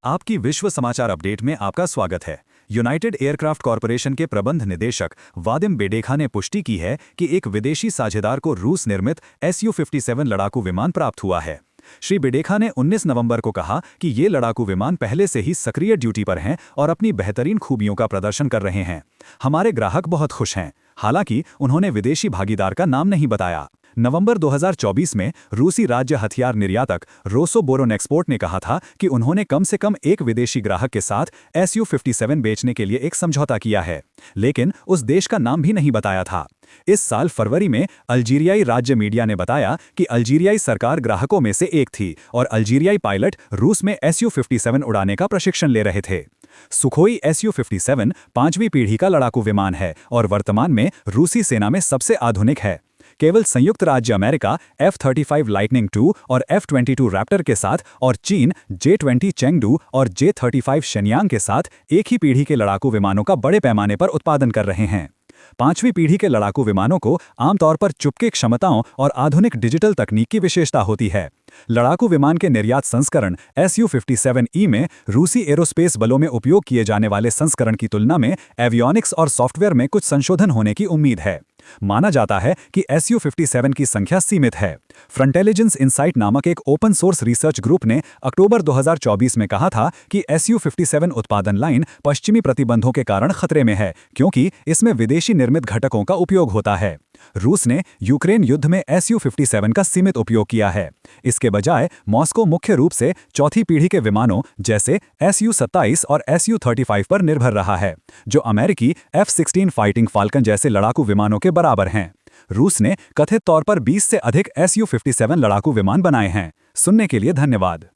आपकी विश्व समाचार अपडेट में आपका स्वागत है। यूनाइटेड एयरक्राफ्ट कॉरपोरेशन के प्रबंध निदेशक वादिम बेडेखा ने पुष्टि की है कि एक विदेशी साझेदार को रूस निर्मित Su-57 लड़ाकू विमान प्राप्त हुआ है। श्री बेडेखा ने 19 नवंबर को कहा कि ये लड़ाकू विमान पहले से ही सक्रिय ड्यूटी पर हैं और अपनी बेहतरीन खूबियों का प्रदर्शन कर रहे हैं। हमारे ग्राहक बहुत खुश हैं। हालांकि उन्होंने विदेशी भागीदार का नाम नहीं बताया। नवंबर 2024 में रूसी राज्य हथियार निर्यातक रोसोबोरोनेक्सपोर्ट ने कहा था कि उन्होंने कम से कम एक विदेशी ग्राहक के साथ Su-57 बेचने के लिए एक समझौता किया है, लेकिन उस देश का नाम भी नहीं बताया था। इस साल फरवरी में अल्जीरियाई राज्य मीडिया ने बताया कि अल्जीरियाई सरकार ग्राहकों में से एक थी और अल्जीरियाई पायलट रूस में Su-57 उड़ाने का प्रशिक्षण ले रहे थे। सुखोई Su-57 पांचवीं पीढ़ी का लड़ाकू विमान है और वर्तमान में रूसी सेना में सबसे आधुनिक है। केवल संयुक्त राज्य अमेरिका F-35 लाइटनिंग II और F-22 रैप्टर के साथ और चीन J-20 चेंगडू और J-35 शेनयांग के साथ एक ही पीढ़ी के लड़ाकू विमानों का बड़े पैमाने पर उत्पादन कर रहे हैं। पांचवीं पीढ़ी के लड़ाकू विमानों को आमतौर पर चुपके क्षमताओं और आधुनिक डिजिटल तकनीक की विशेषता होती है। लड़ाकू विमान के निर्यात संस्करण Su-57E में रूसी एरोस्पेस बलों में उपयोग किए जाने वाले संस्करण की तुलना में एवियोनिक्स और सॉफ्टवेयर में कुछ संशोधन होने की उम्मीद है। माना जाता है कि Su-57 की संख्या सीमित है। फ्रंटेलिजेंस इनसाइट नामक एक ओपन सोर्स रिसर्च ग्रुप ने अक्टूबर 2024 में कहा था कि Su-57 उत्पादन लाइन पश्चिमी प्रतिबंधों के कारण खतरे में है, क्योंकि इसमें विदेशी निर्मित घटकों का उपयोग होता है। रूस ने यूक्रेन युद्ध में Su-57 का सीमित उपयोग किया है। इसके बजाय मॉस्को मुख्य रूप से चौथी पीढ़ी के विमानों जैसे Su-27 और Su-35 पर निर्भर रहा है, जो अमेरिकी F-16 फाइटिंग फाल्कन जैसे लड़ाकू विमानों के बराबर हैं। रूस ने कथित तौर पर 20 से अधिक Su-57 लड़ाकू विमान बनाए हैं। सुनने के लिए धन्यवाद।